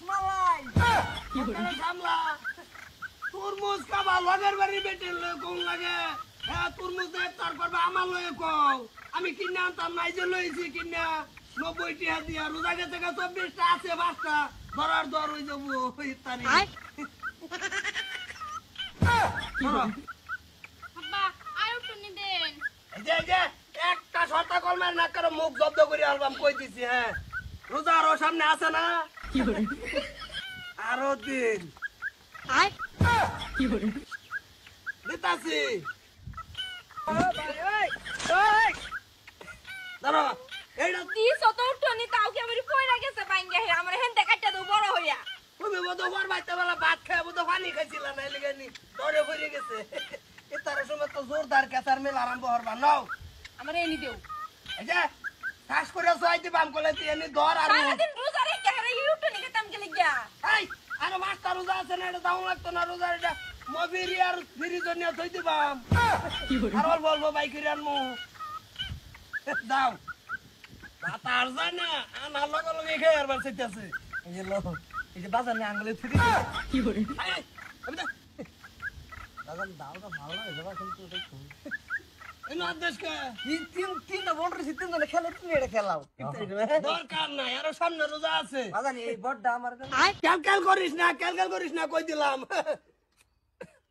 রসমালাই সামলা তরমুজ খাবা লগের বাড়ি বেটে কোন লাগে হ্যাঁ তরমুজ ইফতার করবে আমার লয়ে কও আমি কিনে আনতাম নাই যে লইছি কিনা 90 টাকা দিয়া রোজা গেছে 24টা আছে 5টা ধরার দর হই যাব ইফতারি আব্বা আয়ো টুনি দেন এই যে একটা শর্ত কলমার না করে মুখ জব্দ করে আলবাম কই দিছি হ্যাঁ রোজা আরো সামনে আছে না আরো দিন দিতাছি দাঁড়া এইটা দিস তো টুনি তাও কি আমারে কইরা গেছে বাইঙ্গা হে আমার হেনতে কাটটা দাও বড় হইয়া তুমি বড় বড় বাইতে বেলা ভাত খায় বড় পানি খাইছিল না লাগেনি দরে পড়ে গেছে এতার সময় তো জোরদার কেসার মেল আরম্ভ হরবা নাও আমার এনি দেও এই যে শ্বাস করে সইতে বাম কলে এনি দর আর সারাদিন রোজা রেখে হারে ইউটুনি কেতাম গেলি গিয়া এই আর মাস্টার রোজা আছে না এটা দাও লাগতো না রোজা এটা মবিরি আর ফ্রিজ নিয়ে থই দিবাম আর বলবো বাইকের আনমু দাও বাতা আর যায় না আনার লগে লগে খেয়ে আর বার চাইতেছে এই যে লো এই যে বাজার নিয়ে আঙ্গুলে থুই কি করে আমি দা দাদা দাওটা ভালো লাগে বাবা কিন্তু দেখো এনো আদেশ কা তিনটা বলরে তিন জনে খেলে তুমি এটা খেলাও দরকার নাই আর সামনে রোজা আছে বাজান এই বড়টা আমার ক্যালকাল করিস না কই দিলাম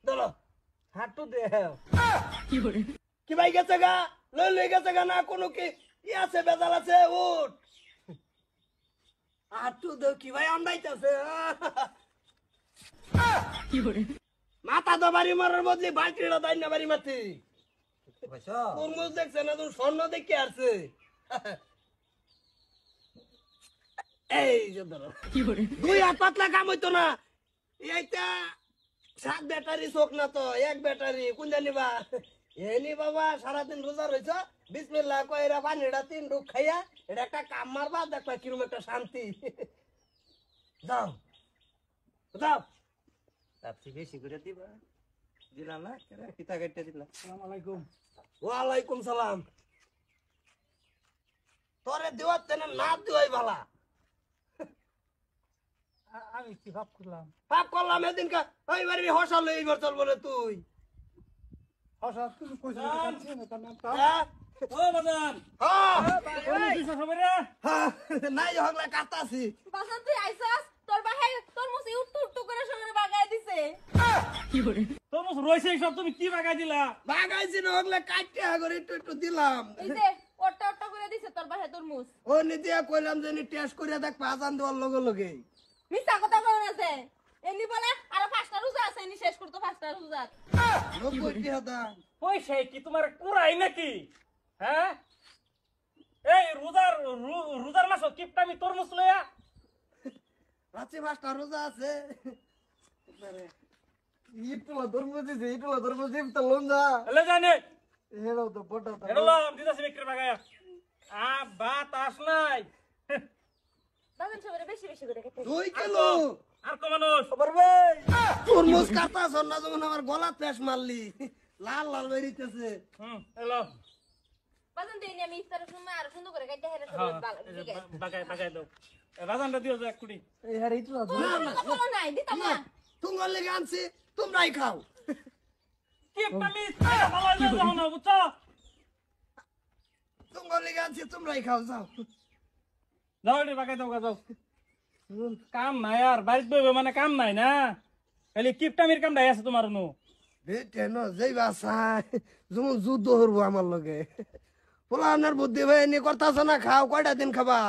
চলো হাঁটু দে কি ভাই গেছে গা লই গেছে গা না কোনো কি ই আছে বেজাল আছে উঠ হাঁটু দে কি ভাই আমদাইতেছে মাথা তো বাড়ি মারার বদলে বালতিটা দাই না বাড়ি মাতি তরমুজ দেখছে না তুমি স্বর্ণ দেখে আসছে এই যে ধরো দুই হাত পাতলা কাম হইতো না এইটা 7 ব্যাটারি চোখ না তো 1 ব্যাটারি কোন জানিবা এনি বাবা সারাদিন রোজা রয়েছ বিসমিল্লাহ কইরা পানিটা 3 ডুব খাইয়া এটা একটা কাম মারবা দেখবা কিরকম একটা শান্তি যাও যাও তাপসি বেশি করে দিবা দিলা না কিতা কাটতে দিলা আসসালামু আলাইকুম ওয়ালাইকুম সালাম তোরে দেওয়াতে না দেওয়াই ভালা আমি কি পাপ করলাম এদিনকে ওই বাড়ি হসা লই বর্তল বলে তুই হসা তুমি কইছ হ্যাঁ ও বাজান হ্যাঁ কি সবরে হ্যাঁ নাই হগলা কাটাছি বাজান তুই আইছাস তোর বাহে তোর মুসি উত্তু করে সরে বাগায় দিছে কি করে তোর মুস রইছে সব তুমি কি বাগাই দিলা বাগাইছি না হগলা কাটতে আগরে একটু দিলাম এই যে ওটা করে দিছে তোর বাহে তোর মুস ও নিতিয়া কইলাম যে নি টেস্ট করে দেখ পাজান দেওয়ার লগে লগে মিছা কথা কই আছে এনি বলে আর 5টা রোজা আছে এনি শেষ করতে 5টা রোজা 90 টাকা দাও পয়সা কি তোমার কুরাই নাকি হ্যাঁ এই রোজার মাস কিপটামি তরমুজ লয়া রাতে 5টা রোজা আছে ইটলা ধর্ম দিম তো লঙ্গা এলে জানে হেলো তো বড় তো এরলাম দিদাসি বিক্রি বাগায়া বাত আস নাই বাজান সবরে বেশি করে খেতে 2 কিলো আর কো মানুষ খবর ভাই তরমুজ কাটা সন্না যখন আমার গলা পেশ মারলি লাল বেরিতেছে এলো বাজান দেনি আমি ইফতারের সময় আর সুন্দর করে কাটতে হেরে সব বাগাই দাও বাজানটা দিও এক কুড়ি এই হারে ইটলা না নাই দিতাম না তুমি লেগে আনছি তোমরাই খাও কিপটামি ভালো যাও না বুঝছো তুমি লেগে আনছি তোমরাই খাও যাও যাও রে বাগাই দাও যাও কাম নাই আর বাড়িতে বইবে মানে কাম নাই না খালি কিপটামির কাম নাই আছে তোমার নু বেটে ন যেই বাসায় যেমন যুদ্ধ হরবো আমার লগে পোলানের বুদ্ধি ভাই নি করতাছ না খাও কয়টা দিন খাবা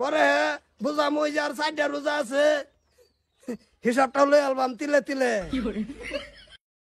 পরে বুঝা মই যার 4টা রোজা আছে হিসাবটা লই আলবাম তিলে